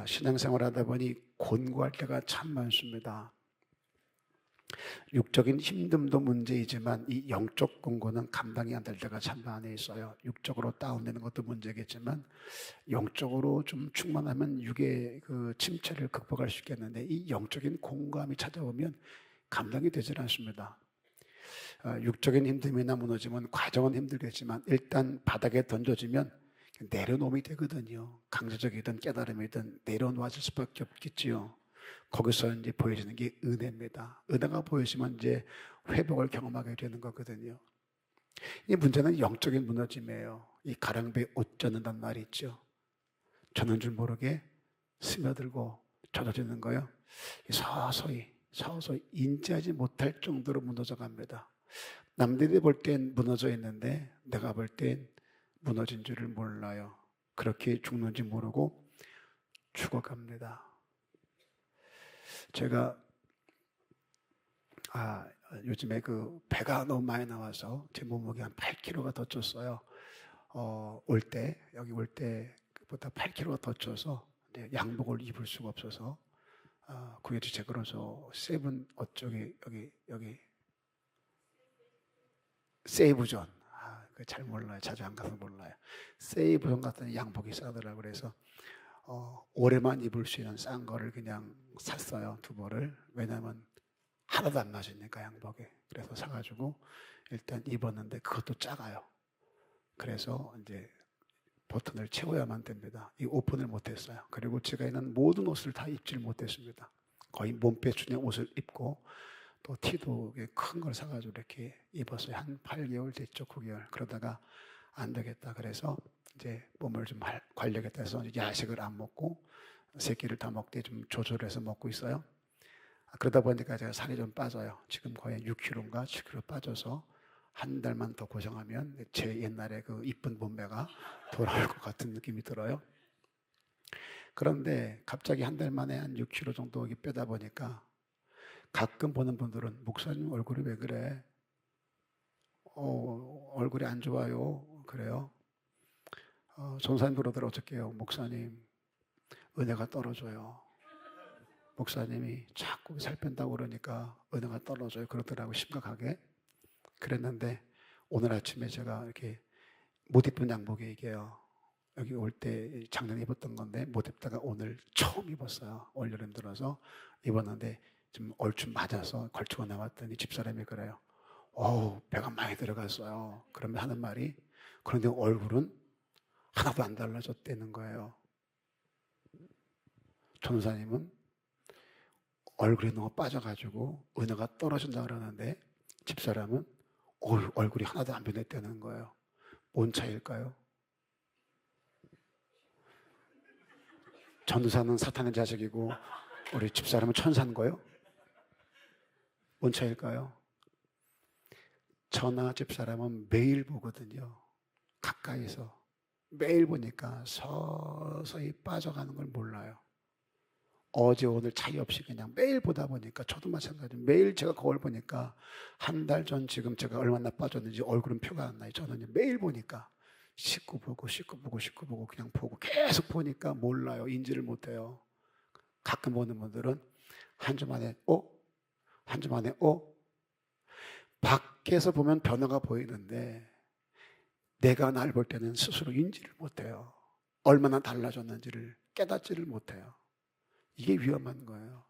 신앙생활 하다 보니 곤고할 때가 참 많습니다. 육적인 힘듦도 문제이지만 이 영적 곤고는 감당이 안 될 때가 참 많이 있어요. 육적으로 다운되는 것도 문제겠지만 영적으로 좀 충만하면 육의 그 침체를 극복할 수 있겠는데 이 영적인 공감이 찾아오면 감당이 되질 않습니다. 육적인 힘듦이나 무너지면 과정은 힘들겠지만 일단 바닥에 던져지면 내려놓음이 되거든요. 강제적이든 깨달음이든 내려놓아질 수밖에 없겠지요. 거기서 이제 보여지는 게 은혜입니다. 은혜가 보여지면 이제 회복을 경험하게 되는 거거든요. 이 문제는 영적인 무너짐이에요. 이 가랑비에 옷 젖는다는 말이 있죠. 젖는 줄 모르게 스며들고 젖어지는 거요. 서서히 인지하지 못할 정도로 무너져 갑니다. 남들이 볼 땐 무너져 있는데 내가 볼 땐 무너진 줄을 몰라요. 그렇게 죽는지 모르고 죽어갑니다. 제가 요즘에 그 배가 너무 많이 나와서 제 몸무게 한 8kg가 더 쪘어요. 여기 올 때보다 8kg가 더 쪄서 양복을 입을 수가 없어서 구해주제 그래서 세븐 어쩌기 여기 세이브존 잘 몰라요. 자주 안 가서 몰라요. 세이브존 같은 양복이 싸더라고요. 그래서 올해만 입을 수 있는 싼 거를 그냥 샀어요. 2벌을. 왜냐면 하나도 안 맞으니까 양복에. 그래서 사가지고 일단 입었는데 그것도 작아요. 그래서 이제 버튼을 채워야만 됩니다. 이 오픈을 못했어요. 그리고 제가 있는 모든 옷을 다 입질 못했습니다. 거의 몸빼충의 옷을 입고 또 티도 큰 걸 사가지고 이렇게 입었어요. 한 8개월 됐죠. 9개월. 그러다가 안 되겠다. 그래서 이제 몸을 좀 관리하겠다 해서 야식을 안 먹고 3끼를 다 먹되 좀 조절해서 먹고 있어요. 그러다 보니까 제가 살이 좀 빠져요. 지금 거의 6kg인가 7kg 빠져서 한 달만 더 고생하면 제 옛날에 그 이쁜 몸매가 돌아올 것 같은 느낌이 들어요. 그런데 갑자기 한 달 만에 한 6kg 정도 빼다 보니까 가끔 보는 분들은 목사님 얼굴이 왜 그래? 얼굴이 안 좋아요. 그래요. 전사님 그러더라고요. 어떡해요? 목사님 은혜가 떨어져요. 목사님이 자꾸 살 뺀다고 그러니까 은혜가 떨어져요. 그러더라고요. 심각하게. 그랬는데 오늘 아침에 제가 이렇게 못 입은 양복이 이게요. 여기 올 때 작년에 입었던 건데 못 입다가 오늘 처음 입었어요. 올여름 들어서 입었는데 좀 얼추 맞아서 걸치고 나왔더니 집사람이 그래요. 배가 많이 들어갔어요. 그러면 하는 말이 그런데 얼굴은 하나도 안 달라졌다는 거예요. 전도사님은 얼굴이 너무 빠져가지고 은혜가 떨어진다 그러는데 집사람은 얼굴이 하나도 안 변했다는 거예요. 뭔 차이일까요? 전도사는 사탄의 자식이고 우리 집사람은 천사인 거예요? 뭔 차이일까요? 저나 집사람은 매일 보거든요. 가까이서 매일 보니까 서서히 빠져가는 걸 몰라요. 어제 오늘 차이 없이 그냥 매일 보다 보니까 저도 마찬가지로 매일 제가 거울 보니까 한 달 전 지금 제가 얼마나 빠졌는지 얼굴은 표가 안 나요. 저는 매일 보니까 씻고 보고 그냥 보고 계속 보니까 몰라요. 인지를 못해요. 가끔 보는 분들은 한 주 만에 밖에서 보면 변화가 보이는데 내가 날 볼 때는 스스로 인지를 못해요. 얼마나 달라졌는지를 깨닫지를 못해요. 이게 위험한 거예요.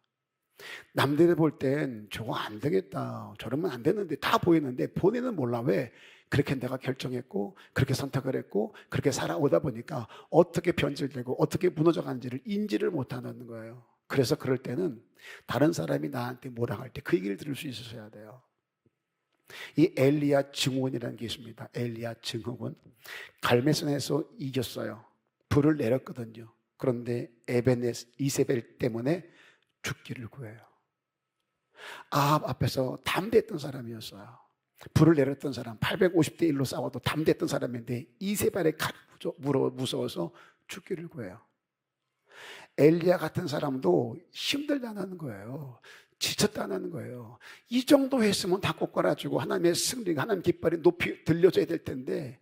남들이 볼 땐 저거 안 되겠다, 저러면 안 되는데 다 보이는데 본인은 몰라. 왜? 그렇게 내가 결정했고 그렇게 선택을 했고 그렇게 살아오다 보니까 어떻게 변질되고 어떻게 무너져가는지를 인지를 못하는 거예요. 그래서 그럴 때는 다른 사람이 나한테 뭐라 할 때 그 얘기를 들을 수 있어야 돼요. 이 엘리야 증후군이라는 게 있습니다. 엘리야 증후군. 갈멜산에서 이겼어요. 불을 내렸거든요. 그런데 이세벨 때문에 죽기를 구해요. 아합 앞에서 담대했던 사람이었어요. 불을 내렸던 사람, 850대 1로 싸워도 담대했던 사람인데 이세벨의 칼 무서워서 죽기를 구해요. 엘리야 같은 사람도 힘들다는 거예요. 지쳤다는 거예요. 이 정도 했으면 다 꼬꾸라지고 하나님의 승리가, 하나님 깃발이 높이 들려져야 될 텐데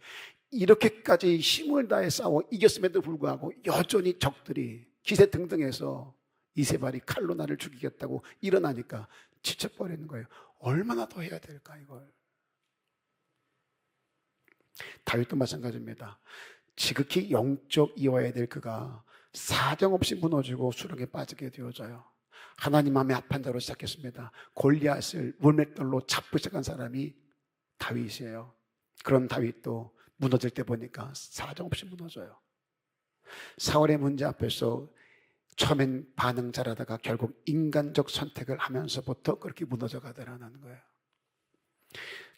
이렇게까지 힘을 다해 싸워 이겼음에도 불구하고 여전히 적들이 기세등등해서 이세발이 칼로 나를 죽이겠다고 일어나니까 지쳐버리는 거예요. 얼마나 더 해야 될까 이걸. 다윗도 마찬가지입니다. 지극히 영적이어야 될 그가 사정없이 무너지고 수렁에 빠지게 되어져요. 하나님 마음에 합한 자로 시작했습니다. 골리앗을 물맷돌로 잡고 시작한 사람이 다윗이에요. 그런 다윗도 무너질 때 보니까 사정없이 무너져요. 사울의 문제 앞에서 처음엔 반응 잘하다가 결국 인간적 선택을 하면서부터 그렇게 무너져 가더라는 거예요.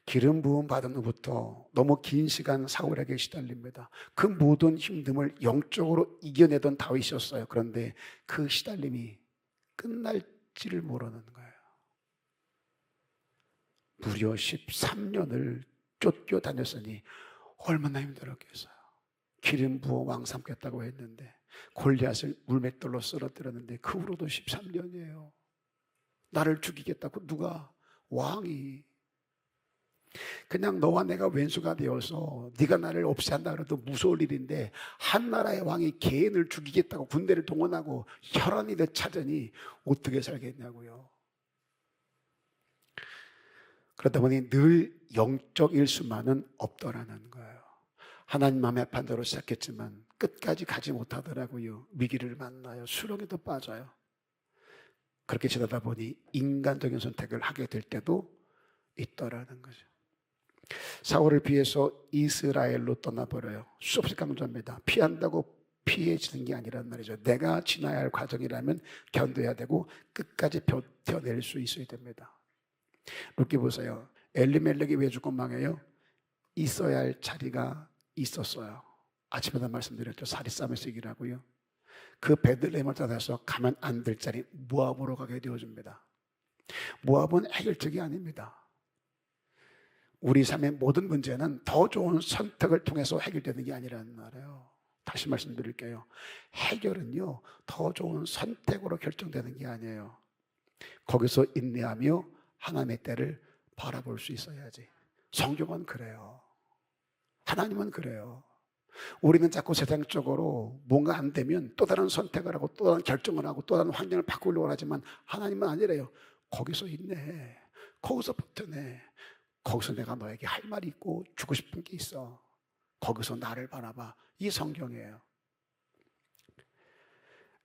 기름 부음 받은 후부터 너무 긴 시간 사울에게 시달립니다. 그 모든 힘듦을 영적으로 이겨내던 다윗이었어요. 그런데 그 시달림이 끝날지를 모르는 거예요. 무려 13년을 쫓겨다녔으니 얼마나 힘들었겠어요. 기름 부어 왕 삼겠다고 했는데 골리앗을 물맷돌로 쓰러뜨렸는데 그 후로도 13년이에요. 나를 죽이겠다고 누가, 왕이. 그냥 너와 내가 왼수가 되어서 네가 나를 없애한다 그래도 무서울 일인데 한 나라의 왕이 개인을 죽이겠다고 군대를 동원하고 혈안이 돼 찾으니 어떻게 살겠냐고요. 그러다 보니 늘 영적 일수만은 없더라는 거예요. 하나님 마음의 판도로 시작했지만 끝까지 가지 못하더라고요. 위기를 만나요. 수렁에도 빠져요. 그렇게 지나다 보니 인간적인 선택을 하게 될 때도 있더라는 거죠. 사울을 피해서 이스라엘로 떠나버려요. 수없이 강조합니다. 피한다고 피해지는 게 아니란 말이죠. 내가 지나야 할 과정이라면 견뎌야 되고 끝까지 버텨낼 수 있어야 됩니다. 룻기 보세요. 엘리멜렉이 왜 죽고 망해요? 있어야 할 자리가 있었어요. 아침에도 말씀드렸죠. 사리싸움에서 이기라고요. 그 베들레헴을 떠나서 가면 안 될 자리 모압으로 가게 되어줍니다. 모압은 해결책이 아닙니다. 우리 삶의 모든 문제는 더 좋은 선택을 통해서 해결되는 게 아니라는 말이에요. 다시 말씀드릴게요. 해결은요, 더 좋은 선택으로 결정되는 게 아니에요. 거기서 인내하며 하나님의 때를 바라볼 수 있어야지. 성경은 그래요. 하나님은 그래요. 우리는 자꾸 세상적으로 뭔가 안 되면 또 다른 선택을 하고 또 다른 결정을 하고 또 다른 환경을 바꾸려고 하지만 하나님은 아니래요. 거기서 인내해. 거기서 버텨내. 거기서 내가 너에게 할 말이 있고 주고 싶은 게 있어. 거기서 나를 바라봐. 이 성경이에요.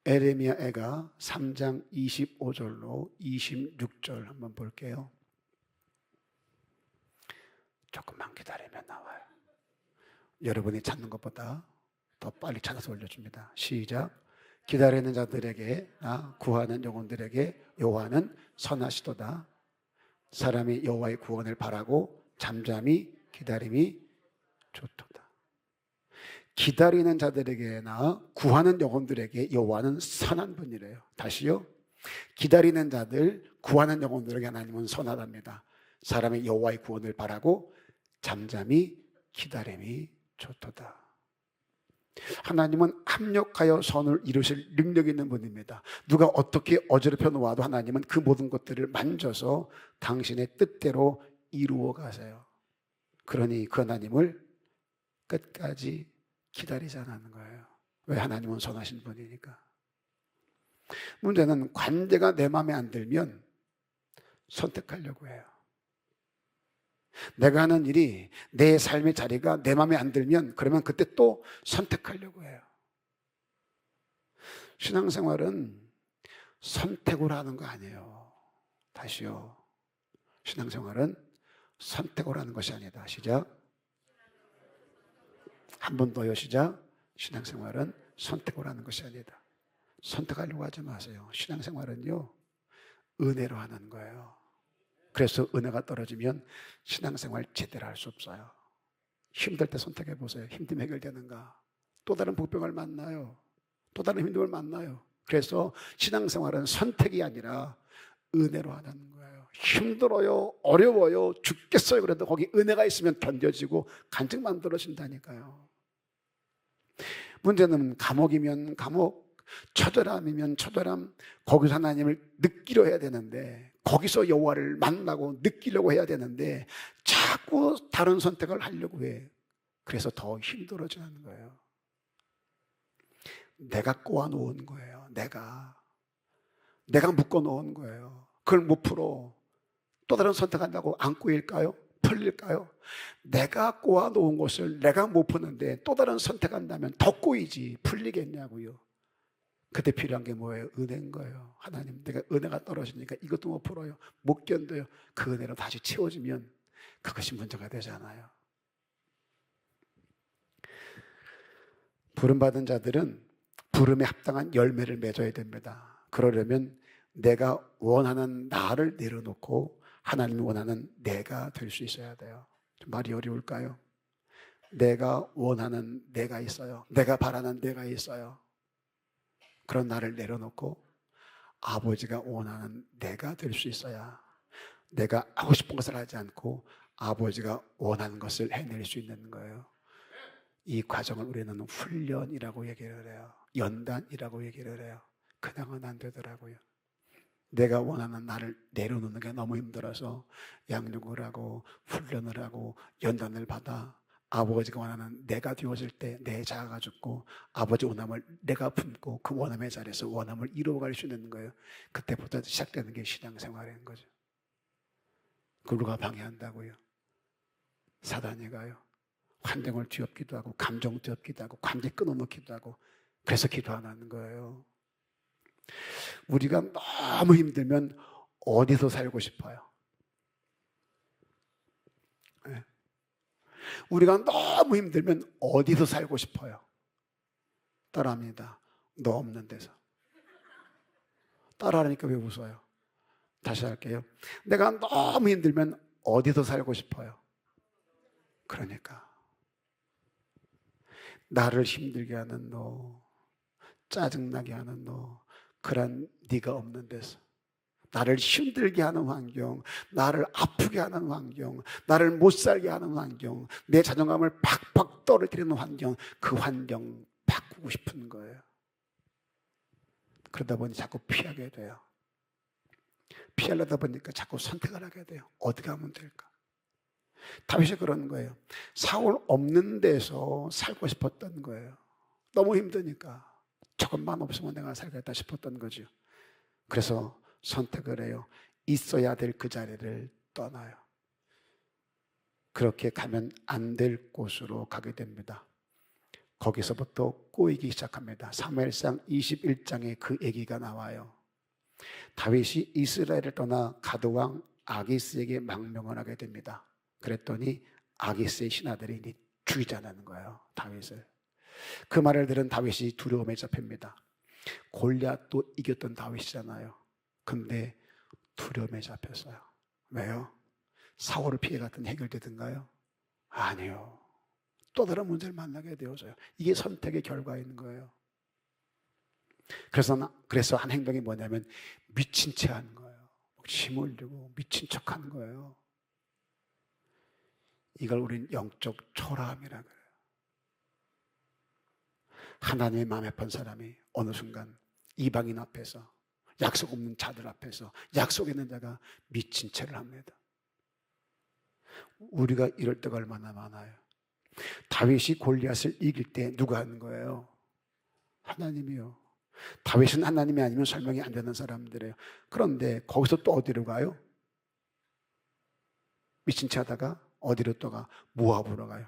에레미야 애가 3장 25절로 26절 한번 볼게요. 조금만 기다리면 나와요. 여러분이 찾는 것보다 더 빨리 찾아서 올려줍니다. 시작. 기다리는 자들에게, 구하는 영혼들에게 여호와는 선하시도다. 사람이 여호와의 구원을 바라고 잠잠히 기다림이 좋도다. 기다리는 자들에게나 구하는 영혼들에게 여호와는 선한 분이래요. 다시요. 기다리는 자들, 구하는 영혼들에게 하나님은 선하답니다. 사람이 여호와의 구원을 바라고 잠잠히 기다림이 좋도다. 하나님은 합력하여 선을 이루실 능력 있는 분입니다. 누가 어떻게 어지럽혀 놓아도 하나님은 그 모든 것들을 만져서 당신의 뜻대로 이루어 가세요. 그러니 그 하나님을 끝까지 기다리자는 거예요. 왜? 하나님은 선하신 분이니까. 문제는 관계가 내 마음에 안 들면 선택하려고 해요. 내가 하는 일이, 내 삶의 자리가 내 마음에 안 들면 그러면 그때 또 선택하려고 해요. 신앙생활은 선택으로 하는 거 아니에요. 다시요. 신앙생활은 선택으로 하는 것이 아니다. 시작. 한 번 더요. 시작. 신앙생활은 선택으로 하는 것이 아니다. 선택하려고 하지 마세요. 신앙생활은요, 은혜로 하는 거예요. 그래서 은혜가 떨어지면 신앙생활 제대로 할 수 없어요. 힘들 때 선택해 보세요. 힘듦 해결되는가? 또 다른 복병을 만나요. 또 다른 힘듦을 만나요. 그래서 신앙생활은 선택이 아니라 은혜로 하는 거예요. 힘들어요, 어려워요, 죽겠어요. 그래도 거기 은혜가 있으면 견뎌지고 간증 만들어진다니까요. 문제는 감옥이면 감옥, 처절함이면 처절함, 거기서 하나님을 느끼려 해야 되는데, 거기서 여호와를 만나고 느끼려고 해야 되는데 자꾸 다른 선택을 하려고 해. 그래서 더 힘들어지는 거예요. 내가 꼬아 놓은 거예요. 내가 묶어 놓은 거예요. 그걸 못 풀어. 또 다른 선택한다고 안 꼬일까요? 풀릴까요? 내가 꼬아 놓은 것을 내가 못 푸는데 또 다른 선택한다면 더 꼬이지. 풀리겠냐고요. 그때 필요한 게 뭐예요? 은혜인 거예요. 하나님, 내가 은혜가 떨어지니까 이것도 못 풀어요. 못 견뎌요. 그 은혜로 다시 채워지면 그것이 문제가 되잖아요. 부름받은 자들은 부름에 합당한 열매를 맺어야 됩니다. 그러려면 내가 원하는 나를 내려놓고 하나님이 원하는 내가 될 수 있어야 돼요. 좀 말이 어려울까요? 내가 원하는 내가 있어요. 내가 바라는 내가 있어요. 그런 나를 내려놓고 아버지가 원하는 내가 될 수 있어야 내가 하고 싶은 것을 하지 않고 아버지가 원하는 것을 해낼 수 있는 거예요. 이 과정을 우리는 훈련이라고 얘기를 해요. 연단이라고 얘기를 해요. 그냥은 안 되더라고요. 내가 원하는 나를 내려놓는 게 너무 힘들어서 양육을 하고 훈련을 하고 연단을 받아 아버지가 원하는 내가 되어질 때 내 자아가 죽고 아버지 원함을 내가 품고 그 원함의 자리에서 원함을 이루어갈 수 있는 거예요. 그때부터 시작되는 게 신앙생활인 거죠. 그걸 누가 방해한다고요? 사단이 가요. 환경을 뒤엎기도 하고 감정 뒤엎기도 하고 관계 끊어놓기도 하고 그래서 기도 안 하는 거예요. 우리가 너무 힘들면 어디서 살고 싶어요? 네. 우리가 너무 힘들면 어디서 살고 싶어요? 따라합니다. 너 없는 데서. 따라하니까 왜 웃어요? 다시 할게요. 내가 너무 힘들면 어디서 살고 싶어요? 그러니까 나를 힘들게 하는 너, 짜증나게 하는 너, 그런 네가 없는 데서 나를 힘들게 하는 환경, 나를 아프게 하는 환경, 나를 못 살게 하는 환경, 내 자존감을 팍팍 떨어뜨리는 환경, 그 환경 바꾸고 싶은 거예요. 그러다 보니 자꾸 피하게 돼요. 피하려다 보니까 자꾸 선택을 하게 돼요. 어디 가면 될까? 다윗이 그러는 거예요. 사울 없는 데서 살고 싶었던 거예요. 너무 힘드니까 조금만 없으면 내가 살겠다 싶었던 거죠. 그래서 선택을 해요. 있어야 될 그 자리를 떠나요. 그렇게 가면 안 될 곳으로 가게 됩니다. 거기서부터 꼬이기 시작합니다. 사무엘상 21장에 그 얘기가 나와요. 다윗이 이스라엘을 떠나 가드왕 아기스에게 망명을 하게 됩니다. 그랬더니 아기스의 신하들이 죽이자는 거예요, 다윗을. 그 말을 들은 다윗이 두려움에 잡힙니다. 골리앗도 이겼던 다윗이잖아요. 근데 두려움에 잡혔어요. 왜요? 사울을 피해갔더니 해결되던가요? 아니요. 또 다른 문제를 만나게 되어져요. 이게 선택의 결과인 거예요. 그래서 한 행동이 뭐냐면 미친 체 하는 거예요. 힘 흘리고 미친 척 하는 거예요. 이걸 우린 영적 초라함이라 그래요. 하나님의 마음에 아픈 사람이 어느 순간 이방인 앞에서, 약속 없는 자들 앞에서 약속 있는 자가 미친 체를 합니다. 우리가 이럴 때가 얼마나 많아요. 다윗이 골리앗을 이길 때 누가 하는 거예요? 하나님이요. 다윗은 하나님이 아니면 설명이 안 되는 사람들이에요. 그런데 거기서 또 어디로 가요? 미친 체 하다가 어디로 또 가? 모압으로 가요.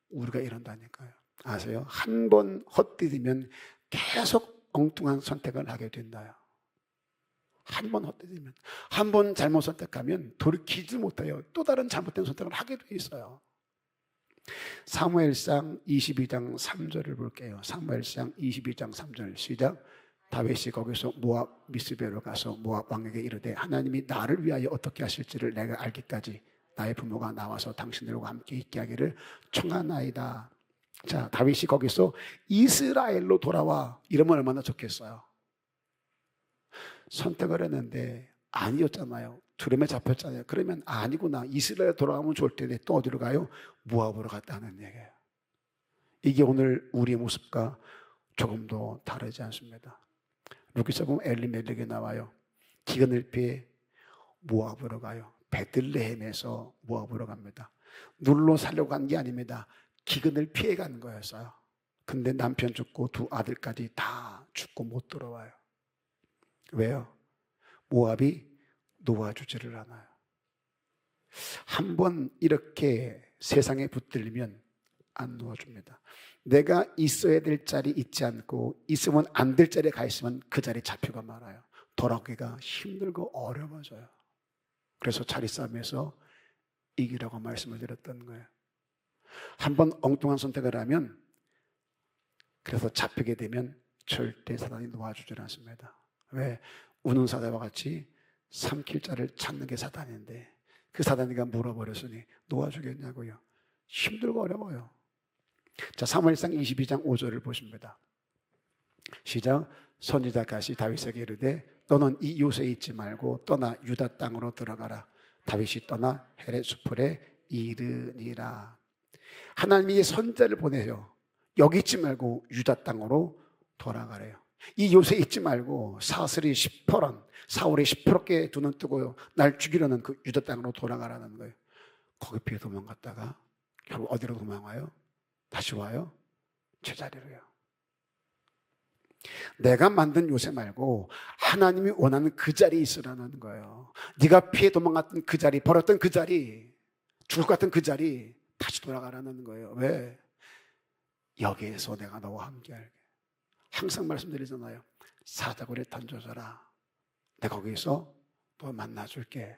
우리가 이런다니까요. 아세요? 한 번 헛디디면 계속 엉뚱한 선택을 하게 된다요. 한 번 헛디디면, 한 번 잘못 선택하면 돌이키지 못해요. 또 다른 잘못된 선택을 하게 돼 있어요. 사무엘상 22장 3절을 볼게요. 사무엘상 22장 3절 시작. 다윗이 거기서 모압 미스베로 가서 모압 왕에게 이르되 하나님이 나를 위하여 어떻게 하실지를 내가 알기까지 나의 부모가 나와서 당신들과 함께 있게 하기를 청하나이다. 자, 다윗이 거기서 이스라엘로 돌아와 이러면 얼마나 좋겠어요. 선택을 했는데 아니었잖아요. 두려움에 잡혔잖아요. 그러면 아니구나, 이스라엘 돌아가면 좋을 텐데 또 어디로 가요? 모압으로 갔다는 얘기예요. 이게 오늘 우리의 모습과 조금도 다르지 않습니다. 루키서 보면 엘리멜렉이 나와요. 기근을 피해 모압으로 가요. 베들레헴에서 모압으로 갑니다. 눌러 살려고 간 게 아닙니다. 기근을 피해 간 거였어요. 근데 남편 죽고 두 아들까지 다 죽고 못 돌아와요. 왜요? 모압이 놓아주지를 않아요. 한번 이렇게 세상에 붙들리면 안 놓아줍니다. 내가 있어야 될 자리 있지 않고 있으면 안 될 자리에 가 있으면 그 자리 잡히고 말아요. 돌아오기가 힘들고 어려워져요. 그래서 자리 싸움에서 이기라고 말씀을 드렸던 거예요. 한번 엉뚱한 선택을 하면, 그래서 잡히게 되면 절대 사단이 놓아주질 않습니다. 왜? 우는 사자와 같이 삼킬 자를 찾는 게 사단인데 그 사단이가 물어버렸으니 놓아주겠냐고요. 힘들고 어려워요. 자, 사무엘상 22장 5절을 보십니다. 시작. 선지자 갓이 다윗에게 이르되 너는 이 요새에 있지 말고 떠나 유다 땅으로 들어가라. 다윗이 떠나 헤렛 수풀에 이르니라. 하나님이 선지자를 보내요. 여기 있지 말고 유다 땅으로 돌아가래요. 이 요새 있지 말고 사슬이 10%란 사울이 10%께 두 눈 뜨고 날 죽이려는 그 유다 땅으로 돌아가라는 거예요. 거기 피해 도망갔다가 결국 어디로 도망와요? 다시 와요? 제자리로요. 내가 만든 요새 말고 하나님이 원하는 그 자리에 있으라는 거예요. 네가 피해 도망갔던 그 자리, 버렸던 그 자리, 죽을 것 같은 그 자리 다시 돌아가라는 거예요. 왜? 여기에서 내가 너와 함께 할게. 항상 말씀드리잖아요. 사자굴에 던져줘라. 내가 거기서 너 만나줄게.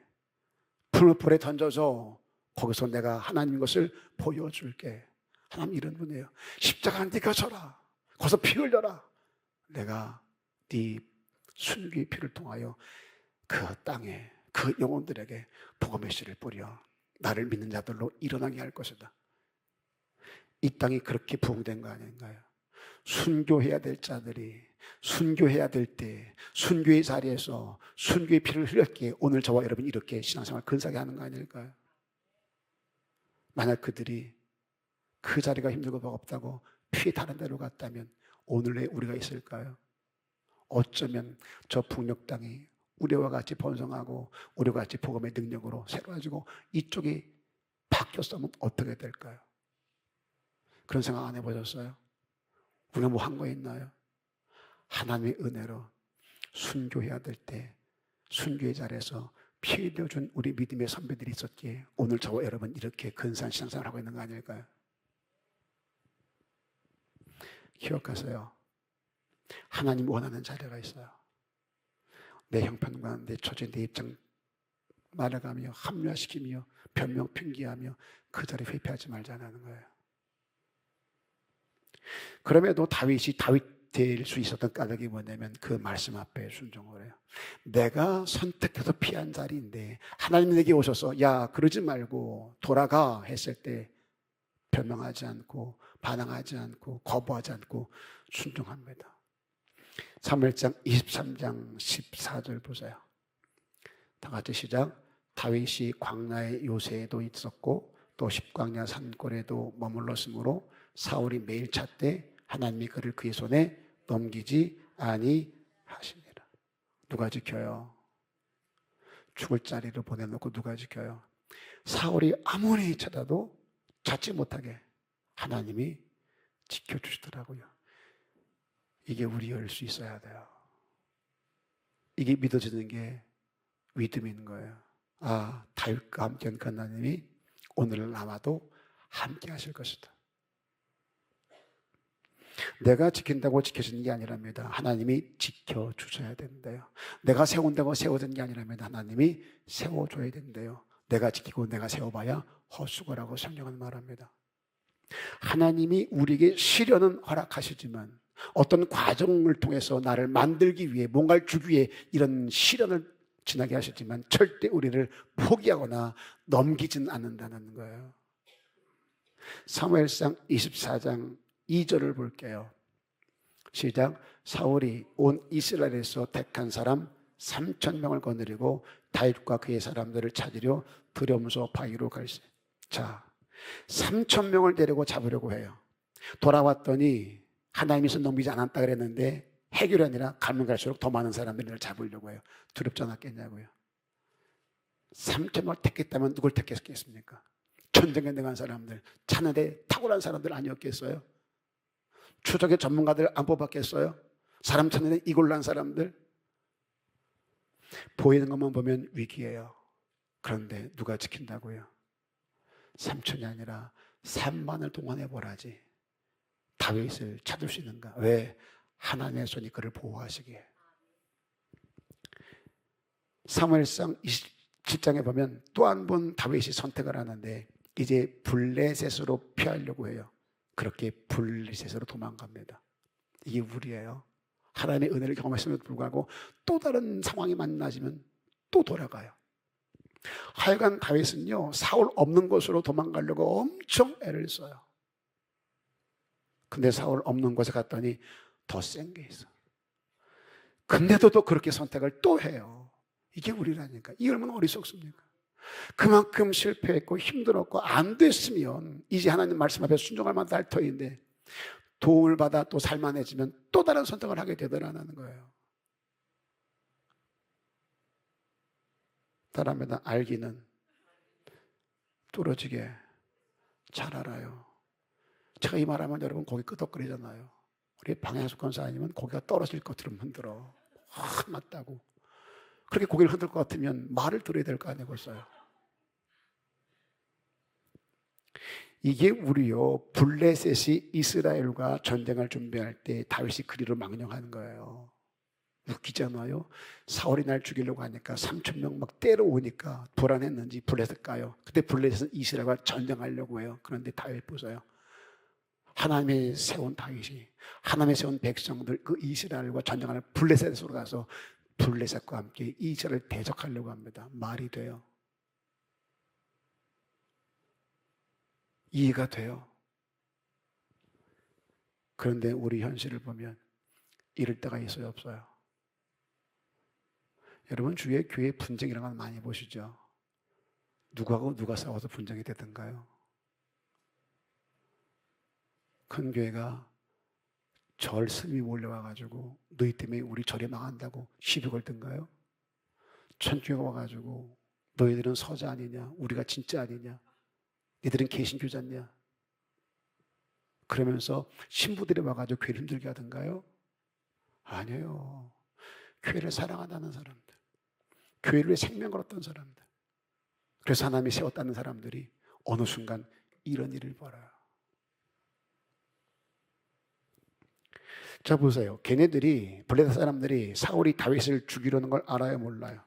풀무불에 던져줘. 거기서 내가 하나님 것을 보여줄게. 하나님 이런 분이에요. 십자가 네가 져라. 거기서 피 흘려라. 내가 네 순교의 피를 통하여 그 땅에 그 영혼들에게 복음의 씨를 뿌려 나를 믿는 자들로 일어나게 할 것이다. 이 땅이 그렇게 부흥된 거 아닌가요? 순교해야 될 자들이 순교해야 될 때 순교의 자리에서 순교의 피를 흘렸기에 오늘 저와 여러분이 이렇게 신앙생활 근사하게 하는 거 아닐까요? 만약 그들이 그 자리가 힘들고 버겁다고 피해 다른 데로 갔다면 오늘의 우리가 있을까요? 어쩌면 저 북녘 땅이 우리와 같이 번성하고 우리와 같이 복음의 능력으로 새로워지고 이쪽이 바뀌었으면 어떻게 될까요? 그런 생각 안 해보셨어요? 우리가 뭐 한 거 있나요? 하나님의 은혜로 순교해야 될 때 순교의 자리에서 피 흘려준 우리 믿음의 선배들이 있었기에 오늘 저와 여러분 이렇게 근사한 신앙생활을 하고 있는 거 아닐까요? 기억하세요. 하나님 원하는 자리가 있어요. 내 형편과 내 처지, 내 입장 말해가며 합리화시키며 변명 핑계하며 그 자리에 회피하지 말자는 거예요. 그럼에도 다윗이 다윗 될 수 있었던 까닭이 뭐냐면 그 말씀 앞에 순종을 해요. 내가 선택해서 피한 자리인데 하나님 내게 오셔서 야 그러지 말고 돌아가 했을 때 변명하지 않고 반항하지 않고 거부하지 않고 순종합니다. 사무엘상 23장 14절 보세요. 다 같이 시작. 다윗이 광야의 요새에도 있었고 또 십광야 산골에도 머물렀으므로 사울이 매일 찾되 하나님이 그를 그의 손에 넘기지 아니하시니라. 누가 지켜요? 죽을 자리로 보내놓고 누가 지켜요? 사울이 아무리 찾아도 찾지 못하게 하나님이 지켜주시더라고요. 이게 우리일 수 있어야 돼요. 이게 믿어지는 게 믿음인 거예요. 아, 다윗과 함께한 그 하나님이 오늘 나와도 함께 하실 것이다. 내가 지킨다고 지켜지는 게 아니랍니다. 하나님이 지켜주셔야 된대요. 내가 세운다고 세워지는 게 아니랍니다. 하나님이 세워줘야 된대요. 내가 지키고 내가 세워봐야 헛수고라고 성경은 말합니다. 하나님이 우리에게 시련은 허락하시지만 어떤 과정을 통해서 나를 만들기 위해 뭔가를 주기 위해 이런 시련을 지나게 하시지만 절대 우리를 포기하거나 넘기진 않는다는 거예요. 사무엘상 24장 2절을 볼게요. 시작. 사울이 온 이스라엘에서 택한 사람 3,000명을 거느리고 다윗과 그의 사람들을 찾으려 두려움소 바위로 갈세. 자, 3,000명을 데리고 잡으려고 해요. 돌아왔더니 하나님께서 넘기지 않았다 그랬는데 해결이 아니라 가면 갈수록 더 많은 사람들을 잡으려고 해요. 두렵지 않았겠냐고요. 3,000명을 택했다면 누굴 택했겠습니까? 전쟁에 능한 사람들, 차는데 탁월한 사람들 아니었겠어요? 추적의 전문가들 안 뽑았겠어요? 사람 찾는 이골란 사람들. 보이는 것만 보면 위기예요. 그런데 누가 지킨다고요? 3천이 아니라 3만을 동원해 보라지. 다윗을 찾을 수 있는가? 왜? 하나님의 손이 그를 보호하시기에. 사무엘상 27장에 보면 또 한 번 다윗이 선택을 하는데 이제 블레셋으로 피하려고 해요. 그렇게 블레셋으로 도망갑니다. 이게 우리예요. 하나님의 은혜를 경험했음에도 불구하고 또 다른 상황이 만나지면 또 돌아가요. 하여간 다윗은요, 사울 없는 곳으로 도망가려고 엄청 애를 써요. 근데 사울 없는 곳에 갔더니 더 센 게 있어. 근데도 또 그렇게 선택을 또 해요. 이게 우리라니까. 이게 얼마나 어리석습니까? 그만큼 실패했고 힘들었고 안 됐으면 이제 하나님 말씀 앞에 순종할 만한 할 터인데 도움을 받아 또 살만해지면 또 다른 선택을 하게 되더라는 거예요. 따라합니다. 알기는 뚫어지게 잘 알아요. 제가 이 말하면 여러분 고개 끄덕거리잖아요. 우리 방향수 권사님은 고개가 떨어질 것처럼 흔들어. 맞다고. 그렇게 고개를 흔들 것 같으면 말을 들어야 될 거 아니에요, 벌써요. 이게 우리요, 블레셋이 이스라엘과 전쟁을 준비할 때 다윗이 그리로 망령하는 거예요. 웃기잖아요. 사울이 날 죽이려고 하니까 3,000명 막 때려오니까 불안했는지 블레셋 가요. 그때 블레셋은 이스라엘과 전쟁하려고 해요. 그런데 다윗 보세요. 하나님이 세운 다윗이, 하나님이 세운 백성들, 그 이스라엘과 전쟁하는 블레셋으로 가서 블레셋과 함께 이스라엘을 대적하려고 합니다. 말이 돼요? 이해가 돼요? 그런데 우리 현실을 보면 이럴 때가 있어요, 없어요? 여러분 주위에 교회 분쟁이라는 건 많이 보시죠? 누구하고 누가 싸워서 분쟁이 되던가요? 큰 교회가 절 스님이 몰려와가지고 너희 때문에 우리 절이 망한다고 시비 걸던가요? 천주교가 와가지고 너희들은 서자 아니냐? 우리가 진짜 아니냐? 너희들은 개신교자냐? 그러면서 신부들이 와가지고 교회를 힘들게 하던가요? 아니에요. 교회를 사랑한다는 사람들, 교회를 위해 생명 걸었던 사람들, 그래서 하나님이 세웠다는 사람들이 어느 순간 이런 일을 벌어요. 자 보세요. 걔네들이 블레셋 사람들이 사울이 다윗을 죽이려는 걸 알아요, 몰라요?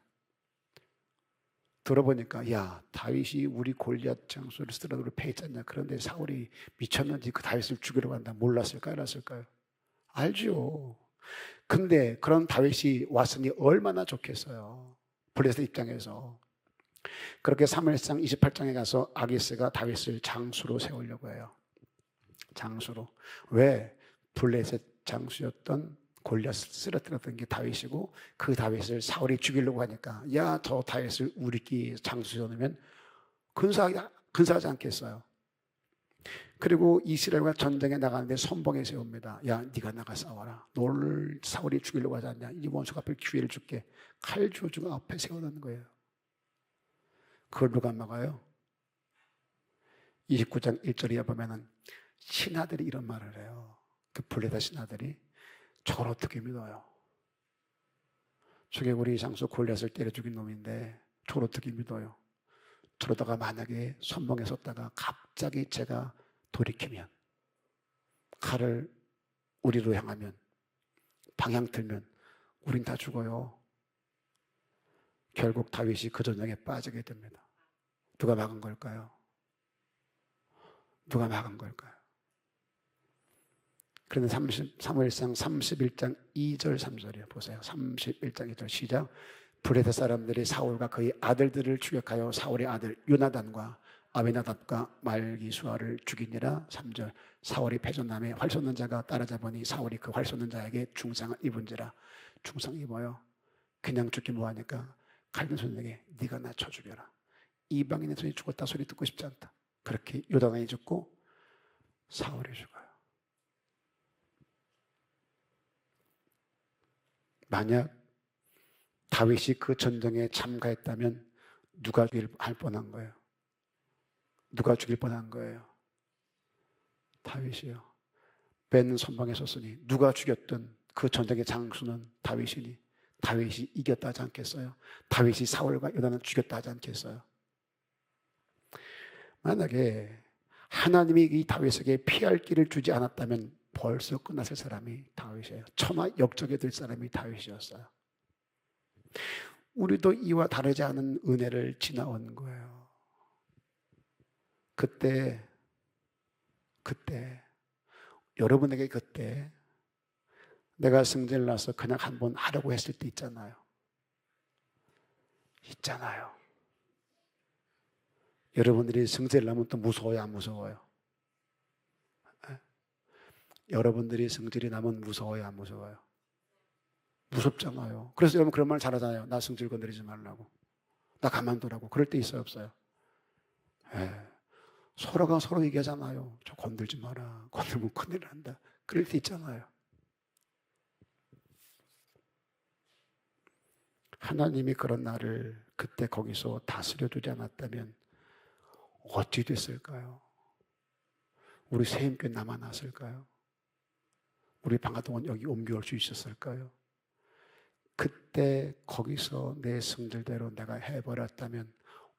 들어보니까 야 다윗이 우리 골리앗 장수를 쓰러뜨려 패했잖냐. 그런데 사울이 미쳤는지 그 다윗을 죽이려고 한다. 몰랐을까요? 알았을까요? 알죠. 근데 그런 다윗이 왔으니 얼마나 좋겠어요. 블레셋 입장에서. 그렇게 사무엘상 28장에 가서 아기스가 다윗을 장수로 세우려고 해요. 장수로. 왜? 블레셋 장수였던 골리앗을 쓰러뜨렸던 게 다윗이고 그 다윗을 사울이 죽이려고 하니까 야 저 다윗을 우리끼리 장수해 놓으면 근사하지 않겠어요. 그리고 이스라엘과 전쟁에 나가는데 선봉에 세웁니다. 야 네가 나가 싸워라. 너를 사울이 죽이려고 하지 않냐. 이 원수 앞에 기회를 줄게. 칼 조주가 앞에 세워놓는 거예요. 그걸 누가 막아요? 29장 1절에 보면은 신하들이 이런 말을 해요. 그 블레셋 신하들이 저걸 어떻게 믿어요? 저게 우리 장수 골리앗을 때려 죽인 놈인데 저걸 어떻게 믿어요? 저러다가 만약에 선봉에 섰다가 갑자기 제가 돌이키면 칼을 우리로 향하면 방향 틀면 우린 다 죽어요. 결국 다윗이 그 전쟁에 빠지게 됩니다. 누가 막은 걸까요? 누가 막은 걸까요? 그런데 사무엘상 31장 2절 3절이에요. 보세요. 31장 2절 시작. 블레셋 사람들이 사울과 그의 아들들을 추격하여 사울의 아들 요나단과 아비나답과 말기수아를 죽이니라. 3절. 사울이 패전함에 활 쏘는 자가 따라잡으니 사울이 그 활 쏘는 자에게 중상을 입은지라. 중상 입어요. 그냥 죽기 뭐하니까 칼빈 손에게 네가 나 쳐 죽여라. 이방인의 손이 죽었다 소리 듣고 싶지 않다. 그렇게 요나단이 죽고 사울이 죽어요. 만약 다윗이 그 전쟁에 참가했다면 누가 죽일 뻔한 거예요? 누가 죽일 뻔한 거예요? 다윗이요. 벤 선방에 섰으니 누가 죽였든 그 전쟁의 장수는 다윗이니 다윗이 이겼다 하지 않겠어요? 다윗이 사울과 요나단을 죽였다 하지 않겠어요? 만약에 하나님이 이 다윗에게 피할 길을 주지 않았다면 벌써 끝났을 사람이 다윗이에요. 천하 역적이 될 사람이 다윗이었어요. 우리도 이와 다르지 않은 은혜를 지나온 거예요. 그때 여러분에게 그때 내가 승진을 나서 그냥 한번 하려고 했을 때 있잖아요. 여러분들이 승진을 하면 또 무서워요, 안 무서워요? 여러분들이 승질이 나면 무서워요, 안 무서워요? 무섭잖아요. 그래서 여러분 그런 말 잘하잖아요. 나 승질 건드리지 말라고. 나 가만두라고. 그럴 때 있어요, 없어요? 서로가 서로 얘기하잖아요. 저 건들지 마라. 건들면 큰일 난다. 그럴 때 있잖아요. 하나님이 그런 나를 그때 거기서 다스려 두지 않았다면 어찌 됐을까요? 우리 세임교회 남아났을까요? 우리 방가동은 여기 옮겨올 수 있었을까요? 그때 거기서 내 성질대로 내가 해버렸다면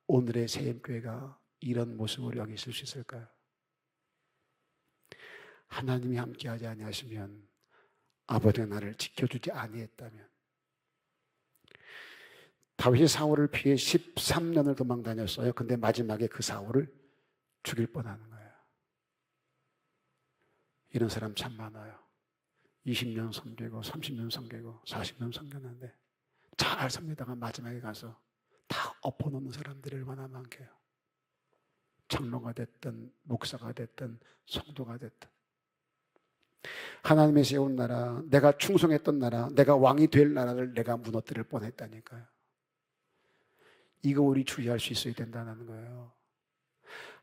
오늘의 세임교회가 이런 모습으로 여기 있을 수 있을까요? 하나님이 함께하지 아니하시면 아버지가 나를 지켜주지 아니했다면 다윗이 사울을 피해 13년을 도망다녔어요. 근데 마지막에 그 사울을 죽일 뻔하는 거예요. 이런 사람 참 많아요. 20년 섬기고 30년 섬기고 40년 섬겼는데 잘 섬기다가 마지막에 가서 다 엎어놓는 사람들이 얼마나 많게요. 장로가 됐든 목사가 됐든 성도가 됐든 하나님이 세운 나라, 내가 충성했던 나라, 내가 왕이 될 나라를 내가 무너뜨릴 뻔했다니까요. 이거 우리 주의할 수 있어야 된다는 거예요.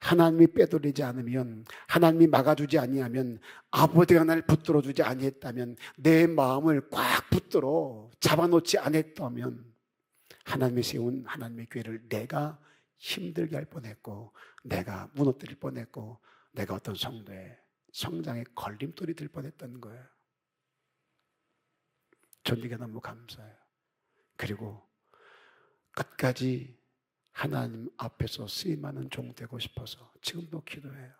하나님이 빼돌리지 않으면, 하나님이 막아주지 아니하면, 아버지가 날 붙들어주지 아니했다면, 내 마음을 꽉 붙들어 잡아놓지 않았다면 하나님이 세운 하나님의 교회를 내가 힘들게 할 뻔했고, 내가 무너뜨릴 뻔했고, 내가 어떤 성도의 성장의 걸림돌이 될 뻔했다는 거예요. 전 이게 너무 감사해요. 그리고 끝까지 하나님 앞에서 쓰임하는 종 되고 싶어서 지금도 기도해요.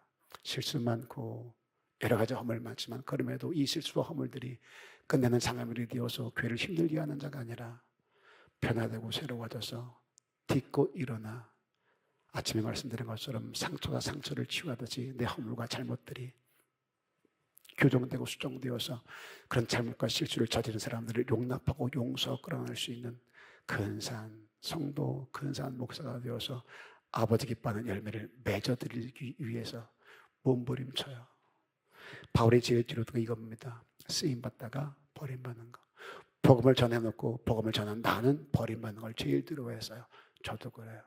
실수 많고 여러 가지 허물 많지만 그럼에도 이 실수와 허물들이 끝내는 장애물이 되어서 교회를 힘들게 하는 자가 아니라 변화되고 새로워져서 딛고 일어나 아침에 말씀드린 것처럼 상처가 상처를 치유하듯이 내 허물과 잘못들이 교정되고 수정되어서 그런 잘못과 실수를 저지른 사람들을 용납하고 용서하고 끌어낼 수 있는 근사한 성도, 근사한 목사가 되어서 아버지 기뻐하는 열매를 맺어드리기 위해서 몸부림쳐요. 바울의 제일 지로도가 이겁니다. 쓰임받다가 버림받는 거. 복음을 전해놓고 복음을 전한 나는 버림받는 걸 제일 두려워해서요. 저도 그래요.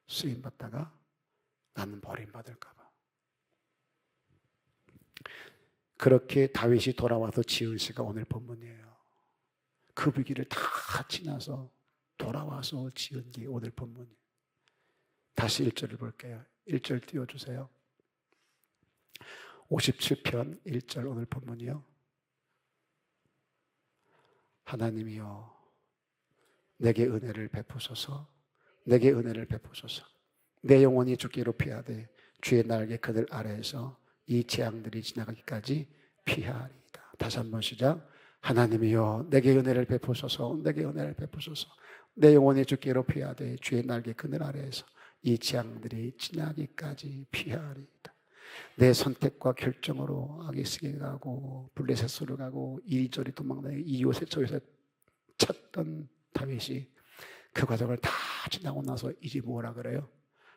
쓰임받다가 나는 버림받을까 봐. 그렇게 다윗이 돌아와서 지은 시가 오늘 본문이에요. 그 위기를 다 지나서 돌아와서 지은 게 오늘 본문이에요. 다시 1절을 볼게요. 1절 띄워주세요. 57편 1절 오늘 본문이요. 하나님이여 내게 은혜를 베푸소서. 내게 은혜를 베푸소서. 내 영혼이 주께로 피하되 주의 날개 그늘 아래에서 이 재앙들이 지나가기까지 피하리이다. 다시 한번 시작. 하나님이여 내게 은혜를 베푸소서. 내게 은혜를 베푸소서. 내 영혼이 주께로 피하되 주의 날개 그늘 아래에서 이 재앙들이 지나기까지 피하리이다. 내 선택과 결정으로 아기스게 가고 블레셋으로 가고 이리저리 도망다니고 이곳에 저곳에 찾던 다윗이 그 과정을 다 지나고 나서 이제 뭐라 그래요?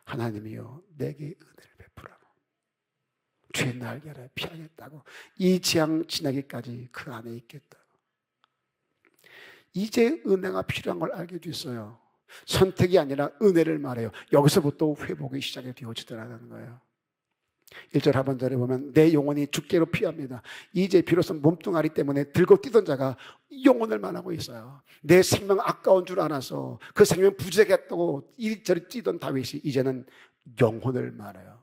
하나님이여 내게 은혜를 베푸라고. 주의 날개 아래 피하겠다고. 이 재앙 지나기까지 그 안에 있겠다고. 이제 은혜가 필요한 걸 알게 됐어요. 선택이 아니라 은혜를 말해요. 여기서부터 회복이 시작이 되어지더라는 거예요. 1절 하반절에 보면 내 영혼이 주께로 피합니다. 이제 비로소 몸뚱아리 때문에 들고 뛰던 자가 영혼을 말하고 있어요. 내 생명 아까운 줄 알아서 그 생명 부족했다고 이리저리 뛰던 다윗이 이제는 영혼을 말해요.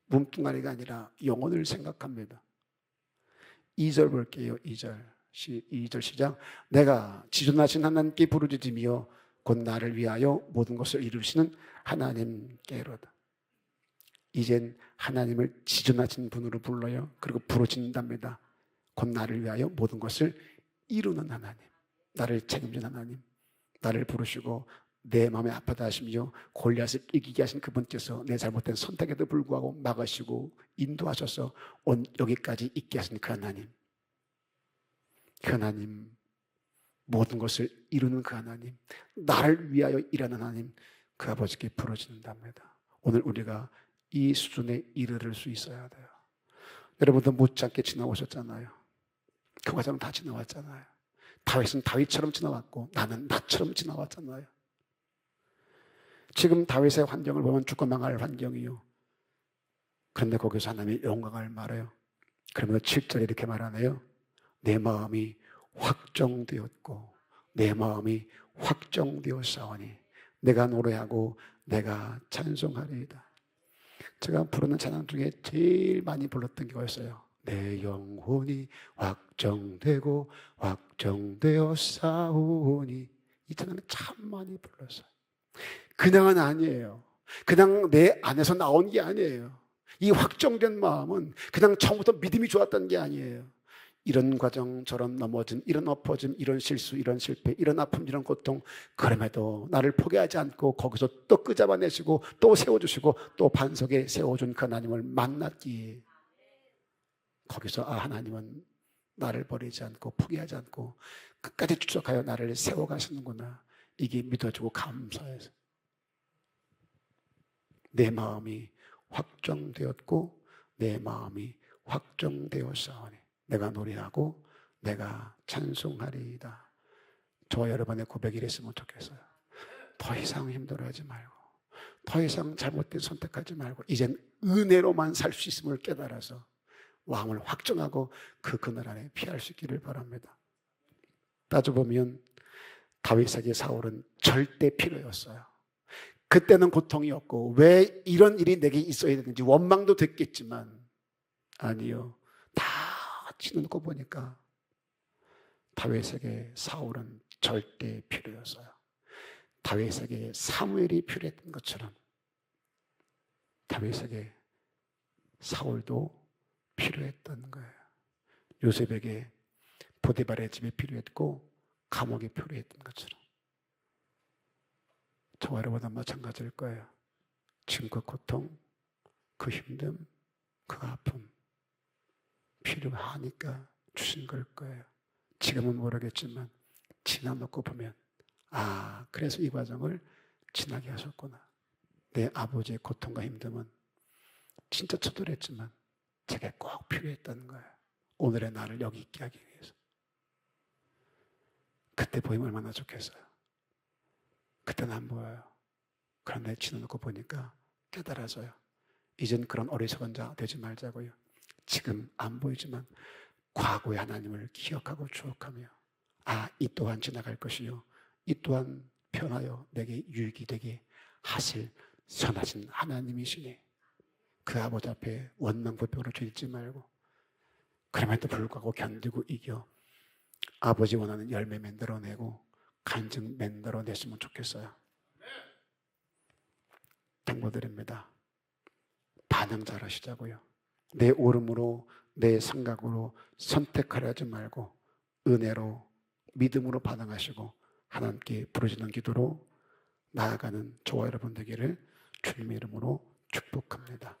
몸뚱아리가 아니라 영혼을 생각합니다. 2절 볼게요. 2절 시작. 내가 지존하신 하나님께 부르짖으며 곧 나를 위하여 모든 것을 이루시는 하나님께로다. 이젠 하나님을 지존하신 분으로 불러요. 그리고 부르짖는답니다. 곧 나를 위하여 모든 것을 이루는 하나님, 나를 책임진 하나님, 나를 부르시고 내 마음에 아프다 하시며 골리앗을 이기게 하신 그분께서 내 잘못된 선택에도 불구하고 막으시고 인도하셔서 온 여기까지 있게 하신 그 하나님, 그 하나님, 모든 것을 이루는 그 하나님, 나를 위하여 일하는 하나님, 그 아버지께 부르짖는답니다. 오늘 우리가 이 수준에 이르를 수 있어야 돼요. 여러분도 못지않게 지나오셨잖아요. 그 과정 다 지나왔잖아요. 다윗은 다윗처럼 지나왔고 나는 나처럼 지나왔잖아요. 지금 다윗의 환경을 보면 죽고 망할 환경이요. 그런데 거기서 하나님의 영광을 말해요. 그러면 7절에 이렇게 말하네요. 내 마음이 확정되었고 내 마음이 확정되었사오니 내가 노래하고 내가 찬송하리이다. 제가 부르는 찬양 중에 제일 많이 불렀던 게 뭐였어요? 내 영혼이 확정되고 확정되었사오니. 이 찬양은 참 많이 불렀어요. 그냥은 아니에요. 그냥 내 안에서 나온 게 아니에요. 이 확정된 마음은 그냥 처음부터 믿음이 좋았던 게 아니에요. 이런 과정, 저런 넘어짐, 이런 엎어짐, 이런 실수, 이런 실패, 이런 아픔, 이런 고통, 그럼에도 나를 포기하지 않고 거기서 또 끄잡아내시고 또 세워주시고 또 반석에 세워준 그 하나님을 만났기에 거기서 하나님은 나를 버리지 않고 포기하지 않고 끝까지 추적하여 나를 세워가시는구나. 이게 믿어지고 감사해서 내 마음이 확정되었고 내 마음이 확정되었사오니 내가 노래하고 내가 찬송하리이다. 저와 여러분의 고백이 이랬으면 좋겠어요. 더 이상 힘들어하지 말고 더 이상 잘못된 선택하지 말고 이젠 은혜로만 살 수 있음을 깨달아서 마음을 확정하고 그 그늘 안에 피할 수 있기를 바랍니다. 따져보면 다윗에게 사울은 절대 필요였어요. 그때는 고통이었고 왜 이런 일이 내게 있어야 되는지 원망도 됐겠지만 아니요. 다 치놓고 보니까 다윗에게 사울은 절대 필요였어요. 다윗에게 사무엘이 필요했던 것처럼 다윗에게 사울도 필요했던 거예요. 요셉에게 보디발의 집이 필요했고 감옥이 필요했던 것처럼 저와 여러분도 마찬가지일 거예요. 지금 그 고통, 그 힘듦, 그 아픔 필요하니까 주신 걸 거예요. 지금은 모르겠지만 지나놓고 보면 그래서 이 과정을 지나게 하셨구나. 내 아버지의 고통과 힘듦은 진짜 처절했지만 제게 꼭 필요했다는 거예요. 오늘의 나를 여기 있게 하기 위해서. 그때 보이면 얼마나 좋겠어요. 그때는 안 보여요. 그런데 지나놓고 보니까 깨달아져요. 이젠 그런 어리석은 자 되지 말자고요. 지금 안 보이지만 과거의 하나님을 기억하고 추억하며 이 또한 지나갈 것이요 이 또한 변하여 내게 유익이 되게 하실 선하신 하나님이시니 그 아버지 앞에 원망불평으로 죄짓지 말고 그럼에도 불구하고 견디고 이겨 아버지 원하는 열매 만들어내고 간증 만들어냈으면 좋겠어요. 당부드립니다. 반응 잘하시자고요. 내 오름으로 내 생각으로 선택하려 하지 말고 은혜로 믿음으로 반응하시고 하나님께 부르짖는 기도로 나아가는 저와 여러분 되기를 주님의 이름으로 축복합니다.